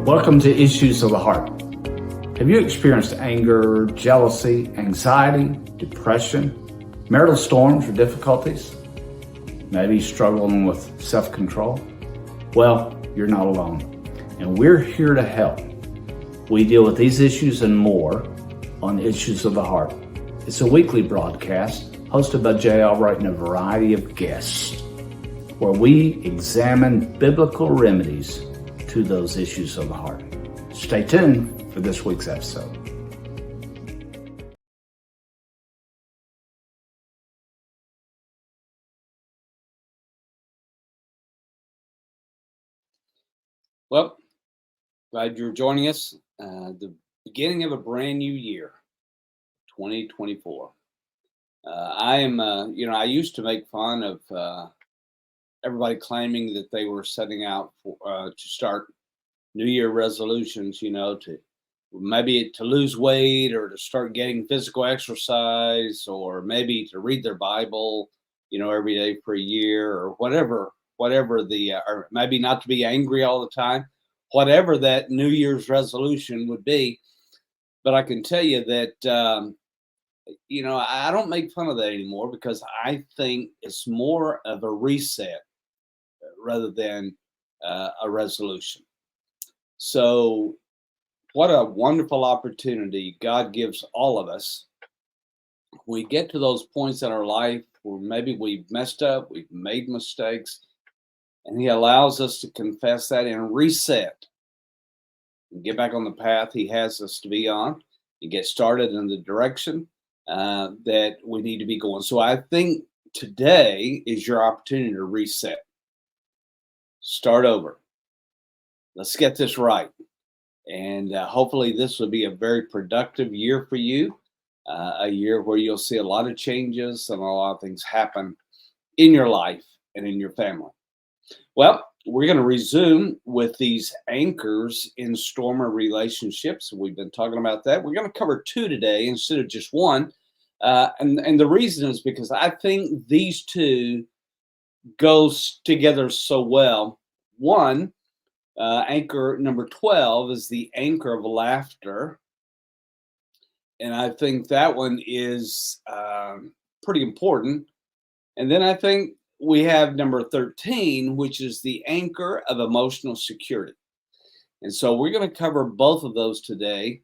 Welcome to Issues of the Heart. Have you experienced anger, jealousy, anxiety, depression, marital storms or difficulties? Maybe struggling with self-control? Well, you're not alone, and we're here to help. We deal with these issues and more on Issues of the Heart. It's a weekly broadcast hosted by Jay Albright and a variety of guests, where we examine biblical remedies to those issues of the heart. Stay tuned for this week's episode. Well, glad you're joining us. The beginning of a brand new year, 2024. I used to make fun of everybody claiming that they were setting out to start New Year resolutions, to maybe to lose weight or to start getting physical exercise or maybe to read their Bible, every day for a year or whatever or maybe not to be angry all the time, whatever that New Year's resolution would be. But I can tell you that, I don't make fun of that anymore because I think it's more of a reset rather than a resolution. So, what a wonderful opportunity God gives all of us. We get to those points in our life where maybe we've messed up, we've made mistakes, and He allows us to confess that and reset and get back on the path He has us to be on and get started in the direction that we need to be going. So, I think today is your opportunity to reset. Start over. Let's get this right. And hopefully this will be a very productive year for you, a year where you'll see a lot of changes and a lot of things happen in your life and in your family. Well, we're going to resume with these anchors in storm or relationships. We've been talking about that. We're going to cover two today instead of just one. And the reason is because I think these two go together so well. One, anchor number 12 is the anchor of laughter. And I think that one is pretty important. And then I think we have number 13, which is the anchor of emotional security. And so we're going to cover both of those today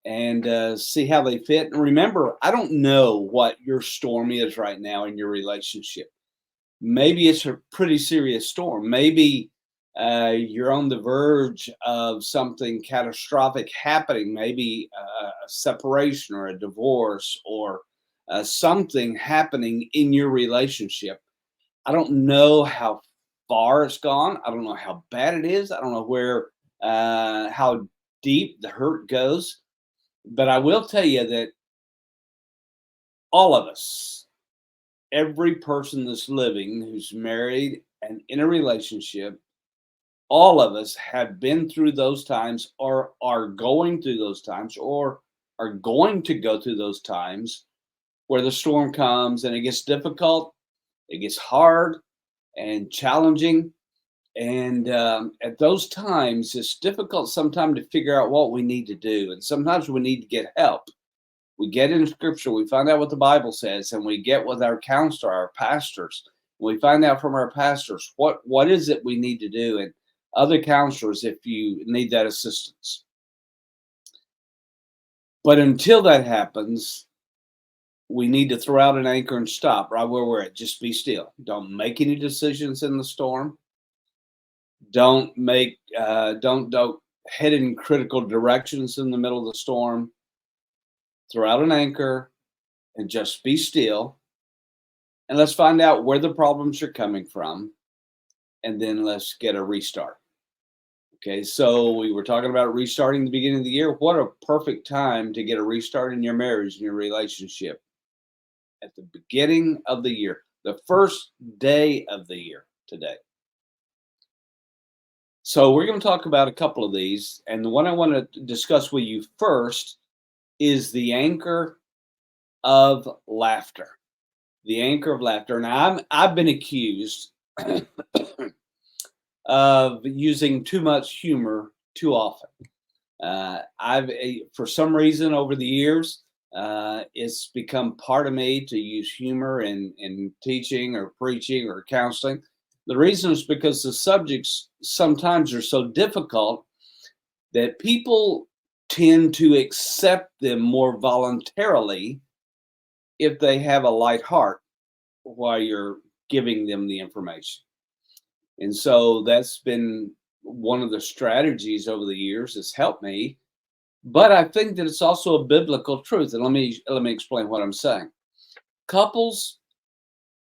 and see how they fit. And remember, I don't know what your storm is right now in your relationship. Maybe it's a pretty serious storm. Maybe you're on the verge of something catastrophic happening, maybe a separation or a divorce or something happening in your relationship. I don't know how far it's gone. I don't know how bad it is. I don't know how deep the hurt goes. But I will tell you that all of us, every person that's living who's married and in a relationship, all of us have been through those times or are going through those times or are going to go through those times where the storm comes and it gets difficult, it gets hard and challenging. And at those times, it's difficult sometimes to figure out what we need to do. And sometimes we need to get help. We get in Scripture, we find out what the Bible says, and we get with our counselor, our pastors. We find out from our pastors what is it we need to do. And other counselors if you need that assistance. But until that happens, we need to throw out an anchor and stop right where we're at. Just be still. Don't make any decisions in the storm. Don't head in critical directions in the middle of the storm. Throw out an anchor and just be still. And let's find out where the problems are coming from. And then let's get a restart. Okay, so we were talking about restarting the beginning of the year. What a perfect time to get a restart in your marriage and your relationship. At the beginning of the year, the first day of the year today. So we're going to talk about a couple of these. And the one I want to discuss with you first is the anchor of laughter. The anchor of laughter. Now, I've been accused of using too much humor too often. For some reason over the years, it's become part of me to use humor in teaching or preaching or counseling. The reason is because the subjects sometimes are so difficult that people tend to accept them more voluntarily if they have a light heart while you're giving them the information. And so that's been one of the strategies over the years that's helped me. But I think that it's also a biblical truth. And let me explain what I'm saying. Couples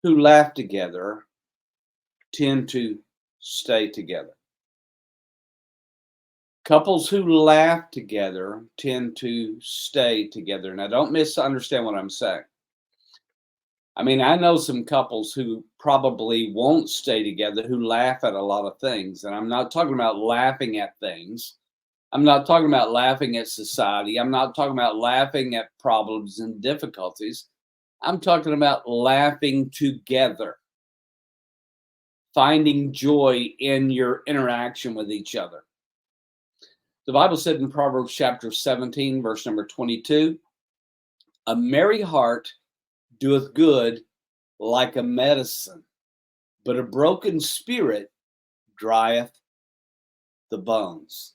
who laugh together tend to stay together. Couples who laugh together tend to stay together. Now, don't misunderstand what I'm saying. I mean, I know some couples who probably won't stay together who laugh at a lot of things. And I'm not talking about laughing at things. I'm not talking about laughing at society. I'm not talking about laughing at problems and difficulties. I'm talking about laughing together, finding joy in your interaction with each other. The Bible said in Proverbs chapter 17, verse number 22, a merry heart doeth good like a medicine, but a broken spirit drieth the bones.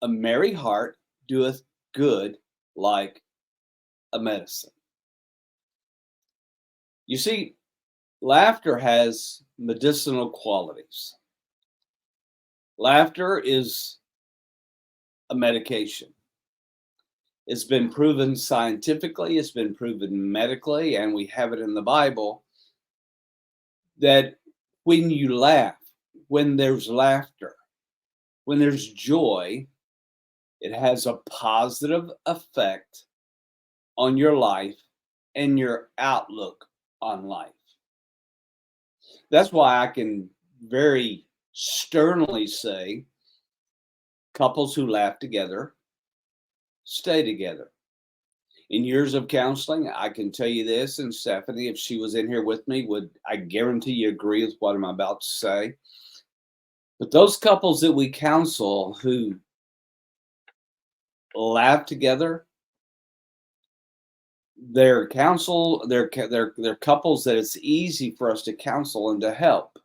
A merry heart doeth good like a medicine. You see, laughter has medicinal qualities. Laughter is a medication. It's been proven scientifically, it's been proven medically, and we have it in the Bible that when you laugh, when there's laughter, when there's joy, it has a positive effect on your life and your outlook on life. That's why I can very sternly say couples who laugh together stay together. In years of counseling, I can tell you this, and Stephanie, if she was in here with me, would, I guarantee you, agree with what I'm about to say. But those couples that we counsel who laugh together, they're couples that it's easy for us to counsel and to help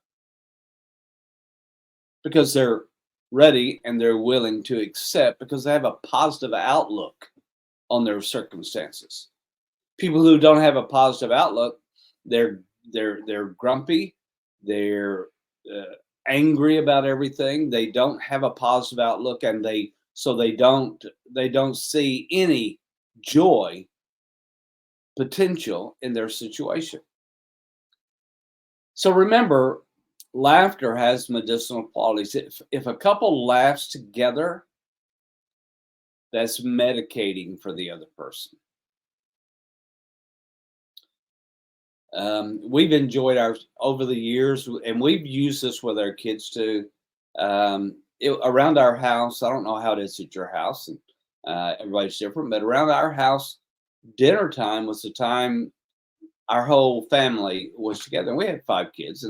because they're ready and they're willing to accept because they have a positive outlook on their circumstances. People who don't have a positive outlook, they're grumpy, they're angry about everything. They don't have a positive outlook, and they don't see any joy potential in their situation. So remember, laughter has medicinal qualities. If a couple laughs together, that's medicating for the other person. We've enjoyed ours over the years, and we've used this with our kids too. Around our house, I don't know how it is at your house, and everybody's different, but around our house, dinner time was the time our whole family was together. And we had 5 kids,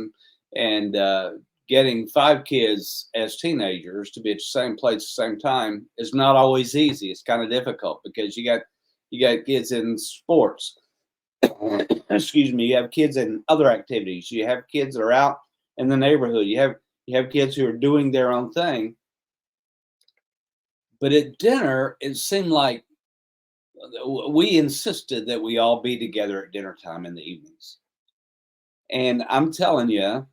and getting 5 kids as teenagers to be at the same place at the same time is not always easy. It's kind of difficult because you got kids in sports. Excuse me. You have kids in other activities. You have kids that are out in the neighborhood. You have kids who are doing their own thing. But at dinner, it seemed like we insisted that we all be together at dinner time in the evenings. And I'm telling you,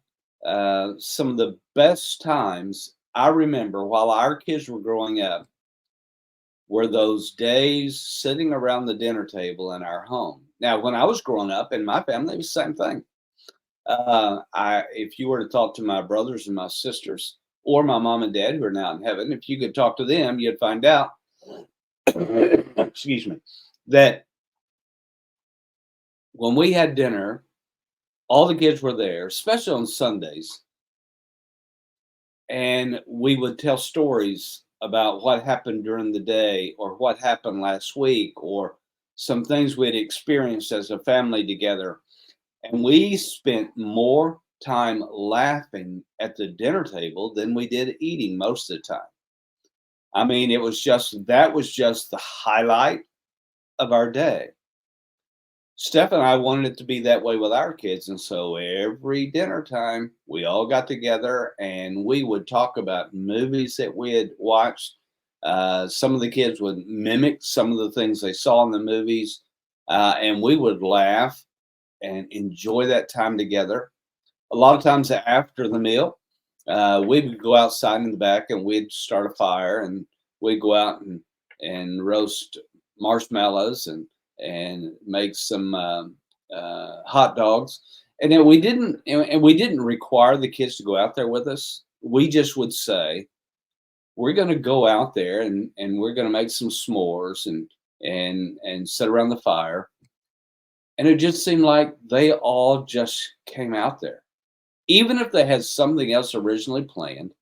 some of the best times I remember while our kids were growing up were those days sitting around the dinner table in our home. Now, when I was growing up in my family, it was the same thing. If you were to talk to my brothers and my sisters or my mom and dad who are now in heaven, if you could talk to them, you'd find out, excuse me, that when we had dinner, all the kids were there, especially on Sundays, and we would tell stories about what happened during the day or what happened last week or some things we had experienced as a family together. And we spent more time laughing at the dinner table than we did eating most of the time. I mean, that was just the highlight of our day. Steph and I wanted it to be that way with our kids. And so every dinner time, we all got together and we would talk about movies that we had watched. Some of the kids would mimic some of the things they saw in the movies, and we would laugh and enjoy that time together. A lot of times after the meal, we would go outside in the back and we'd start a fire and we'd go out and roast marshmallows and make some hot dogs. And then we didn't require the kids to go out there with us. We just would say, we're going to go out there and we're going to make some s'mores and sit around the fire. And it just seemed like they all just came out there. Even if they had something else originally planned,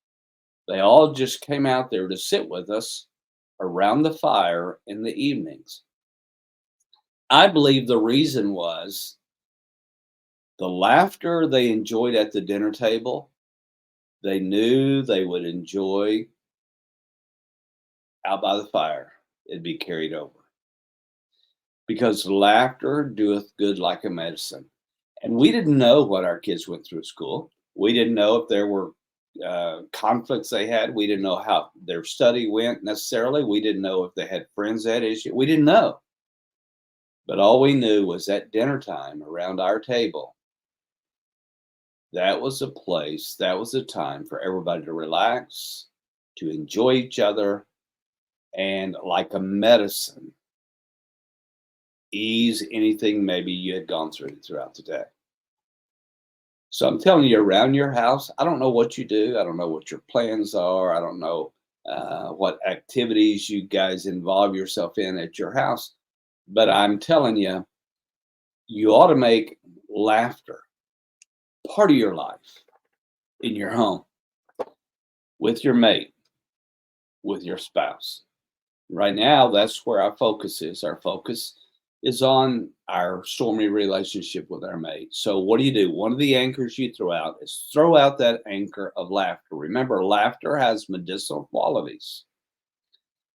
they all just came out there to sit with us around the fire in the evenings. I believe the reason was the laughter they enjoyed at the dinner table, they knew they would enjoy out by the fire. It'd be carried over. Because laughter doeth good like a medicine. And we didn't know what our kids went through at school. We didn't know if there were conflicts they had. We didn't know how their study went necessarily. We didn't know if they had friends that had issues. We didn't know. But all we knew was at dinner time around our table, that was a place, that was a time for everybody to relax, to enjoy each other, and like a medicine, ease anything maybe you had gone through throughout the day. So I'm telling you, around your house, I don't know what you do. I don't know what your plans are. I don't know what activities you guys involve yourself in at your house. But I'm telling you, you ought to make laughter part of your life in your home, with your mate, with your spouse. Right now, that's where our focus is. Our focus is on our stormy relationship with our mate. So what do? One of the anchors you throw out is throw out that anchor of laughter. Remember, laughter has medicinal qualities.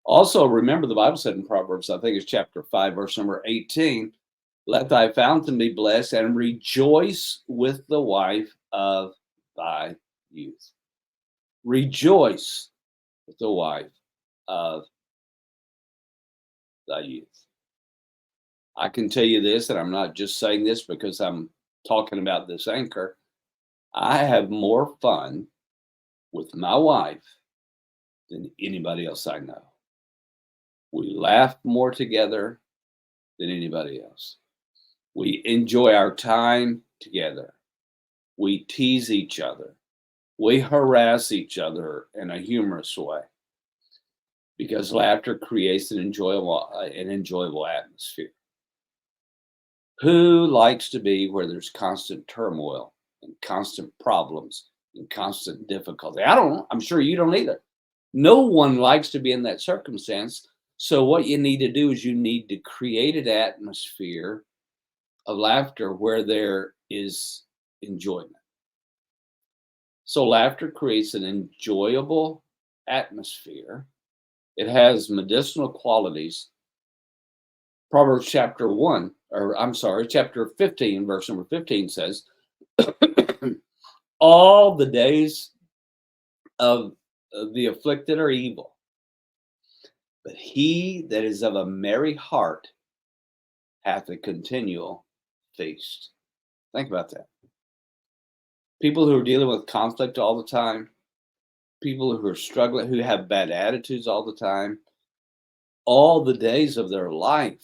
Also, remember the Bible said in Proverbs, I think it's chapter 5, verse number 18, let thy fountain be blessed and rejoice with the wife of thy youth. Rejoice with the wife of thy youth. I can tell you this, and I'm not just saying this because I'm talking about this anchor. I have more fun with my wife than anybody else I know. We laugh more together than anybody else. We enjoy our time together. We tease each other. We harass each other in a humorous way because laughter creates an enjoyable atmosphere. Who likes to be where there's constant turmoil and constant problems and constant difficulty? I don't. I'm sure you don't either. No one likes to be in that circumstance. So what you need to do is you need to create an atmosphere of laughter where there is enjoyment. So laughter creates an enjoyable atmosphere. It has medicinal qualities. Proverbs chapter 15, verse number 15 says, all the days of the afflicted are evil, but he that is of a merry heart hath a continual feast. Think about that. People who are dealing with conflict all the time, people who are struggling, who have bad attitudes all the time, all the days of their life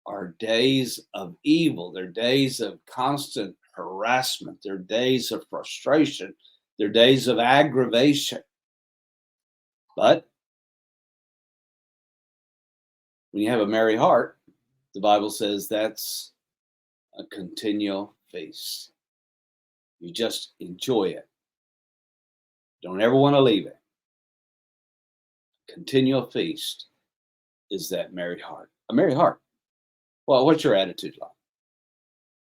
are days of evil. They're days of constant harassment. They're days of frustration. They're days of aggravation. But when you have a merry heart, the Bible says that's a continual feast. You just enjoy it. Don't ever want to leave it. Continual feast is that merry heart. A merry heart. Well, what's your attitude like?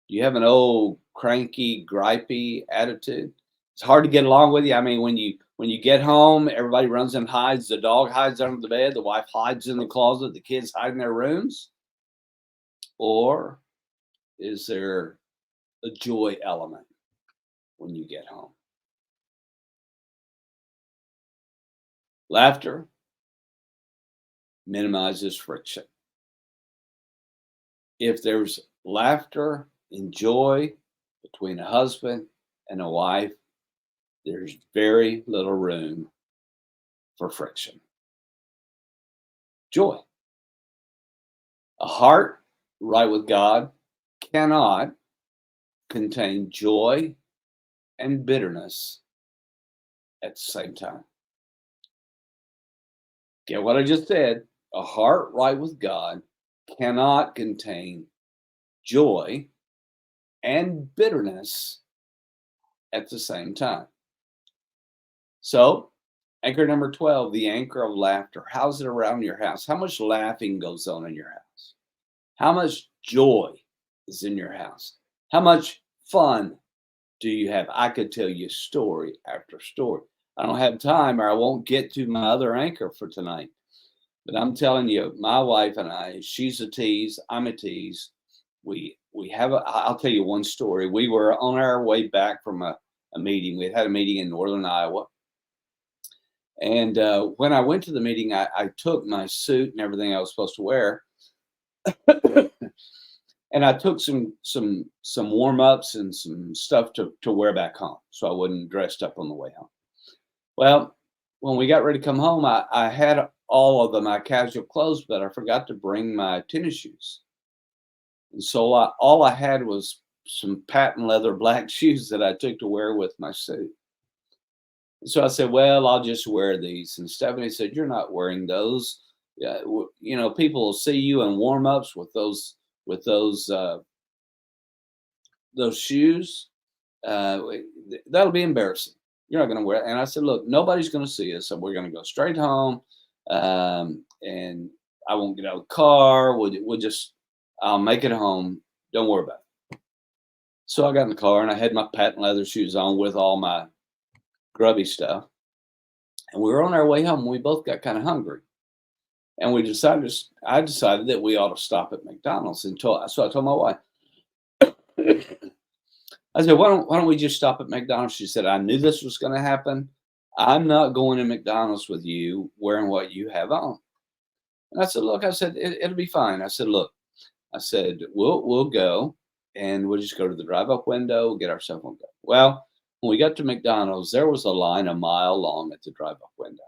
Do you have an old cranky, gripey attitude? It's hard to get along with you. I mean, when you when you get home, everybody runs and hides. The dog hides under the bed. The wife hides in the closet. The kids hide in their rooms. Or is there a joy element when you get home? Laughter minimizes friction. If there's laughter and joy between a husband and a wife, there's very little room for friction. Joy. A heart right with God cannot contain joy and bitterness at the same time. Get what I just said? A heart right with God cannot contain joy and bitterness at the same time. So, anchor number 12, the anchor of laughter. How's it around your house? How much laughing goes on in your house? How much joy is in your house? How much fun do you have? I could tell you story after story. I don't have time, or I won't get to my other anchor for tonight. But I'm telling you, my wife and I, she's a tease, I'm a tease. We have I'll tell you one story. We were on our way back from a meeting. We had a meeting in northern Iowa. And when I went to the meeting, I took my suit and everything I was supposed to wear. And I took some warm-ups and some stuff to wear back home, so I wasn't dressed up on the way home. Well, when we got ready to come home, I had all of my casual clothes, but I forgot to bring my tennis shoes. And so all I had was some patent leather black shoes that I took to wear with my suit. So I said, well, I'll just wear these. And Stephanie said, you're not wearing those. You know, people will see you in warm-ups with those shoes. That'll be embarrassing. You're not going to wear it. And I said, look, nobody's going to see us. So we're going to go straight home. And I won't get out of the car. I'll make it home. Don't worry about it. So I got in the car and I had my patent leather shoes on with all my grubby stuff. And we were on our way home. We both got kind of hungry. And I decided that we ought to stop at McDonald's. So I told my wife, I said, why don't we just stop at McDonald's? She said, I knew this was going to happen. I'm not going to McDonald's with you wearing what you have on. And I said, look, it'll be fine. I said, we'll go and we'll just go to the drive-up window, get our cell phone. Well, when we got to McDonald's, there was a line a mile long at the drive-up window.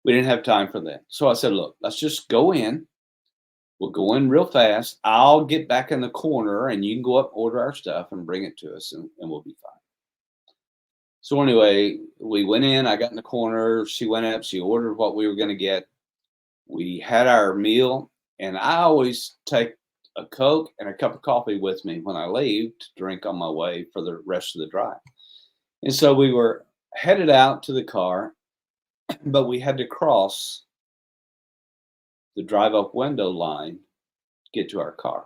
We didn't have time for that. So I said, look, let's just go in. We'll go in real fast. I'll get back in the corner and you can go up, order our stuff and bring it to us and we'll be fine. So anyway, we went in, I got in the corner. She went up, she ordered what we were going to get. We had our meal, and I always take a Coke and a cup of coffee with me when I leave to drink on my way for the rest of the drive. And so we were headed out to the car, but we had to cross the drive-up window line to get to our car.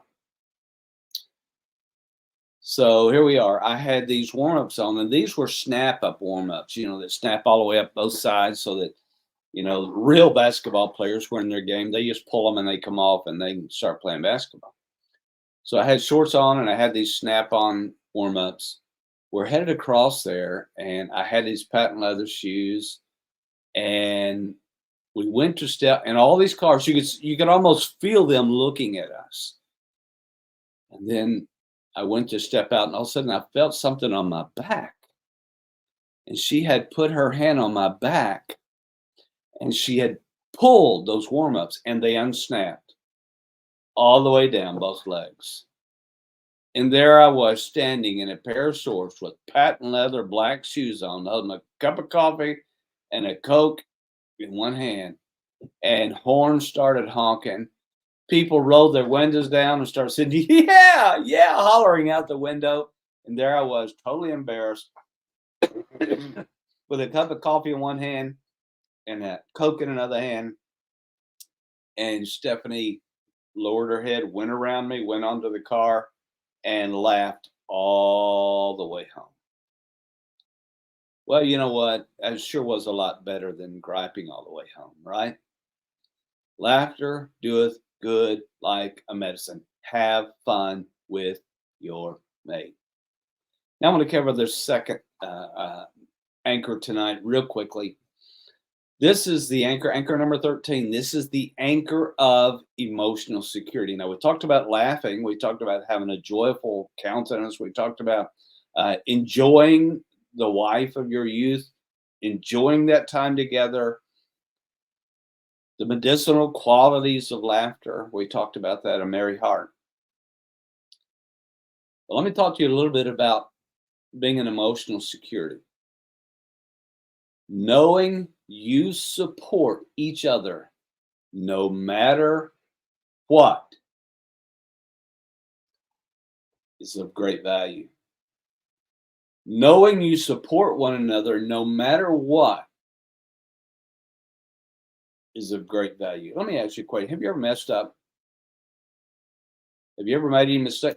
So here we are. I had these warm-ups on, and these were snap-up warm-ups, that snap all the way up both sides so that, real basketball players were in their game. They just pull them and they come off and they can start playing basketball. So I had shorts on and I had these snap-on warm-ups. We're headed across there, and I had these patent leather shoes, and we went to step, and all these cars, you could almost feel them looking at us. And then I went to step out, and all of a sudden I felt something on my back. And she had put her hand on my back, and she had pulled those warm-ups, and they unsnapped all the way down both legs. And there I was standing in a pair of shorts with patent leather black shoes on, holding a cup of coffee and a Coke in one hand, and horns started honking. People rolled their windows down and started saying, yeah, hollering out the window. And there I was, totally embarrassed, with a cup of coffee in one hand and a Coke in another hand. And Stephanie lowered her head, went around me, went onto the car, and laughed all the way home. Well, you know what? It sure was a lot better than griping all the way home, right? Laughter doeth good like a medicine. Have fun with your mate. Now, I'm going to cover the second anchor tonight, real quickly. This is the anchor number 13. This is the anchor of emotional security. Now, we talked about laughing. We talked about having a joyful countenance. We talked about enjoying the wife of your youth, enjoying that time together, the medicinal qualities of laughter. We talked about that, a merry heart. But let me talk to you a little bit about being an emotional security. Knowing you support each other no matter what is of great value. Knowing you support one another no matter what is of great value. Let me ask you a question. Have you ever messed up? Have you ever made any mistake?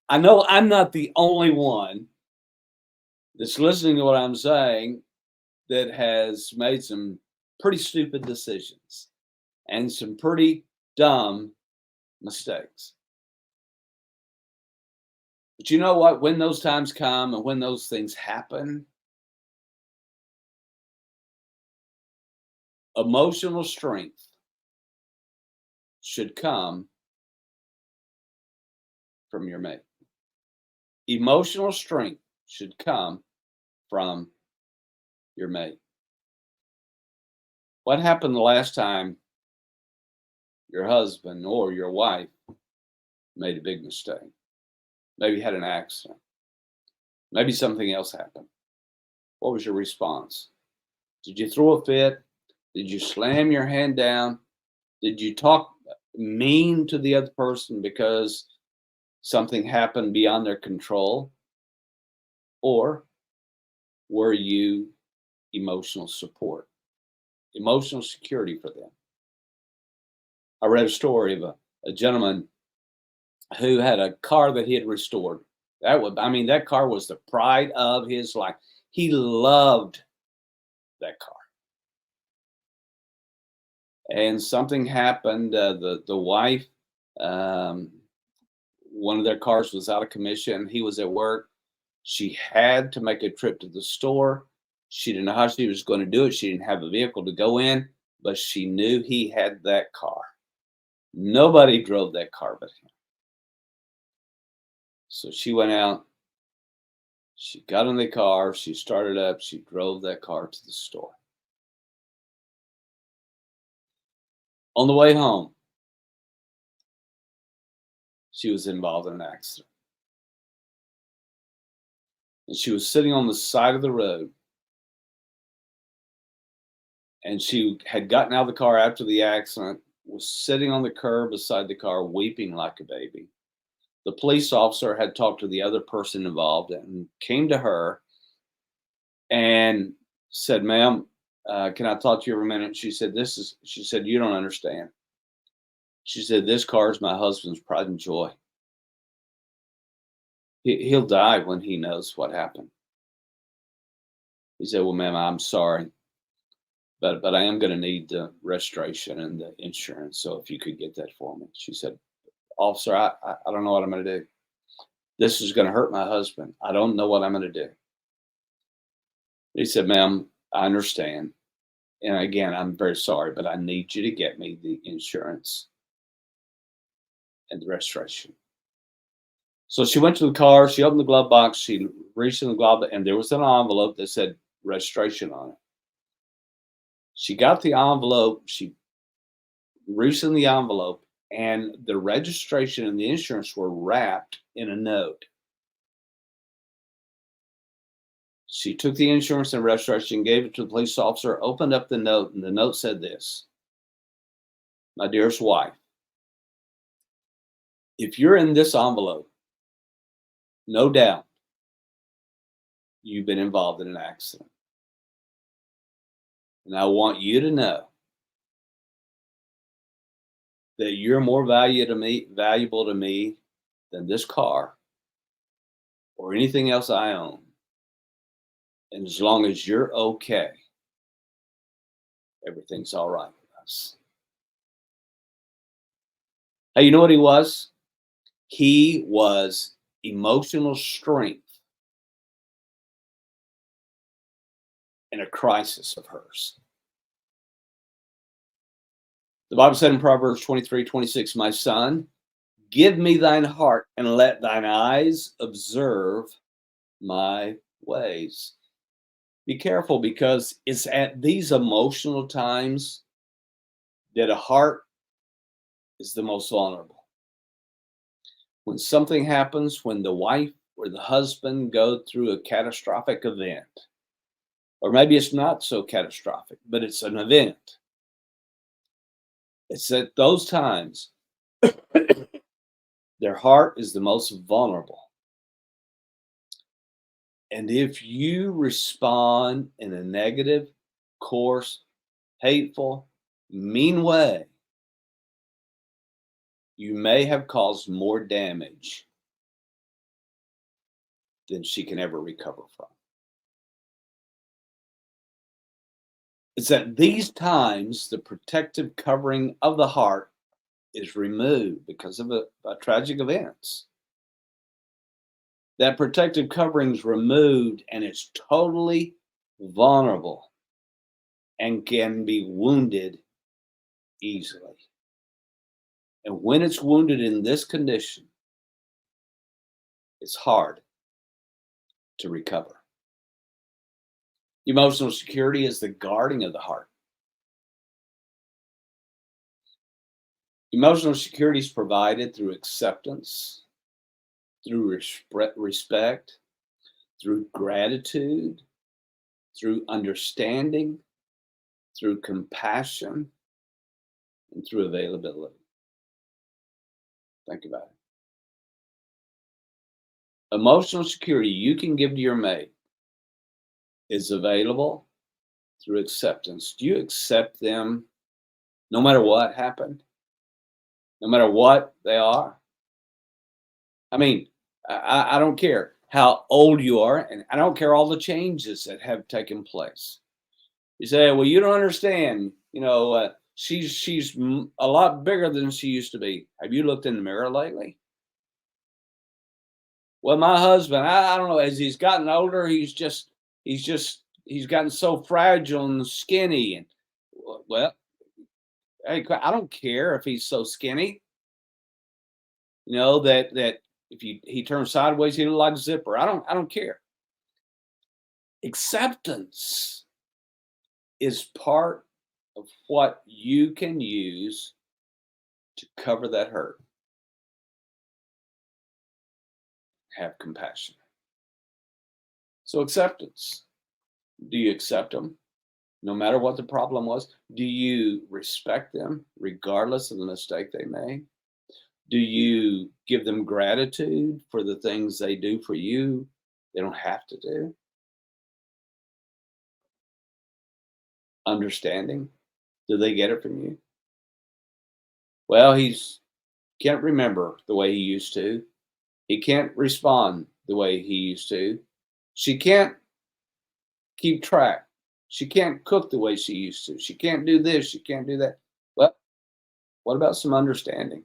I know I'm not the only one that's listening to what I'm saying that has made some pretty stupid decisions and some pretty dumb mistakes. But you know what? When those times come and when those things happen, emotional strength should come from your mate. Emotional strength should come from your mate. What happened the last time your husband or your wife made a big mistake? Maybe had an accident. Maybe something else happened. What was your response? Did you throw a fit? Did you slam your hand down? Did you talk mean to the other person because something happened beyond their control? Or were you emotional support, emotional security for them? I read a story of a gentleman who had a car that he had restored. That car was the pride of his life. He loved that car. And something happened. The wife, um, one of their cars was out of commission. He was at work. She had to make a trip to the store. She didn't know how she was going to do it. She didn't have a vehicle to go in, but she knew he had that car. Nobody drove that car but him. So she went out. She got in the car. She started up. She drove that car to the store. On the way home, she was involved in an accident. And she was sitting on the side of the road. And she had gotten out of the car after the accident, was sitting on the curb beside the car, weeping like a baby. The police officer had talked to the other person involved and came to her and said, "Ma'am, can I talk to you for a minute?" She said, she said, "You don't understand." She said, "This car is my husband's pride and joy. He'll die when he knows what happened." He said, "Well, ma'am, I'm sorry, but I am going to need the restoration and the insurance. So if you could get that for me." She said, "Officer, I don't know what I'm going to do. This is going to hurt my husband. I don't know what I'm going to do." He said, "Ma'am, I understand. And again, I'm very sorry, but I need you to get me the insurance and the restoration." So she went to the car. She opened the glove box. She reached in the glove, and there was an envelope that said registration on it. She got the envelope. She reached in the envelope, and the registration and the insurance were wrapped in a note. She took the insurance and registration, gave it to the police officer, opened up the note, and the note said this: "My dearest wife, if you're in this envelope, no doubt you've been involved in an accident. And I want you to know that you're more valuable to me than this car or anything else I own. And as long as you're okay, everything's all right with us. Hey, you know what he was? He was emotional strength in a crisis of hers. The Bible said in Proverbs 23:26, my son, give me thine heart and let thine eyes observe my ways. Be careful, because it's at these emotional times that a heart is the most vulnerable. When something happens, when the wife or the husband go through a catastrophic event, or maybe it's not so catastrophic, but it's an event. It's at those times their heart is the most vulnerable. And if you respond in a negative, coarse, hateful, mean way, you may have caused more damage than she can ever recover from. It's at these times the protective covering of the heart is removed because of a tragic events. That protective covering is removed and it's totally vulnerable and can be wounded easily. And when it's wounded in this condition, it's hard to recover. Emotional security is the guarding of the heart. Emotional security is provided through acceptance, through respect, through gratitude, through understanding, through compassion, and through availability. Think about it. Emotional security you can give to your mate is available through acceptance. Do you accept them no matter what happened? No matter what they are? I mean, I don't care how old you are, and I don't care all the changes that have taken place. You say, well, you don't understand. She's a lot bigger than she used to be. Have you looked in the mirror lately? Well, my husband, I don't know, as he's gotten older, he's gotten so fragile and skinny. And well, hey, I don't care if he's so skinny. That if he turns sideways, he looks like a zipper. I don't care. Acceptance is part of what you can use to cover that hurt. Have compassion. So acceptance. Do you accept them no matter what the problem was? Do you respect them regardless of the mistake they made? Do you give them gratitude for the things they do for you they don't have to do? Understanding. Do they get it from you? Well, he's can't remember the way he used to. He can't respond the way he used to. She can't keep track. She can't cook the way she used to. She can't do this. She can't do that. Well, what about some understanding?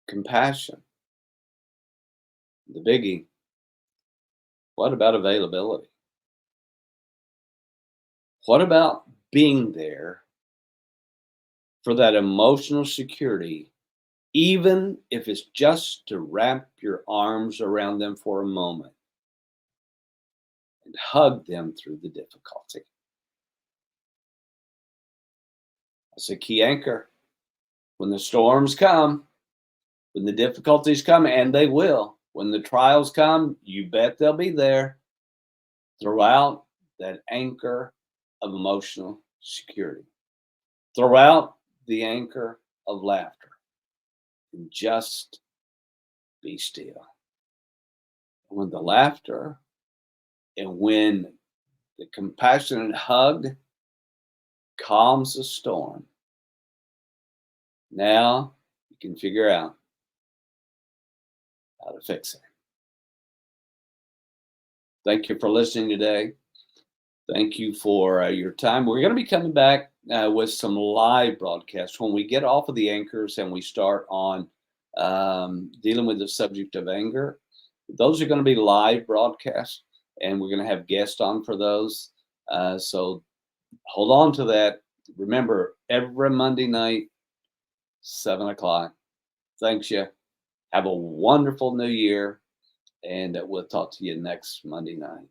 Compassion. The biggie. What about availability? What about being there for that emotional security, even if it's just to wrap your arms around them for a moment and hug them through the difficulty? That's a key anchor. When the storms come, when the difficulties come, and they will, when the trials come, you bet they'll be there. Throughout that anchor of emotional security. Throughout the anchor of laughter. And just be still. When the laughter and when the compassionate hug calms the storm, now you can figure out how to fix it. Thank you for listening today. Thank you for your time. We're going to be coming back with some live broadcasts when we get off of the anchors and we start on dealing with the subject of anger. Those are going to be live broadcasts, and we're going to have guests on for those. So hold on to that. Remember, every Monday night, 7 o'clock. Thanks you. Have a wonderful new year, and we'll talk to you next Monday night.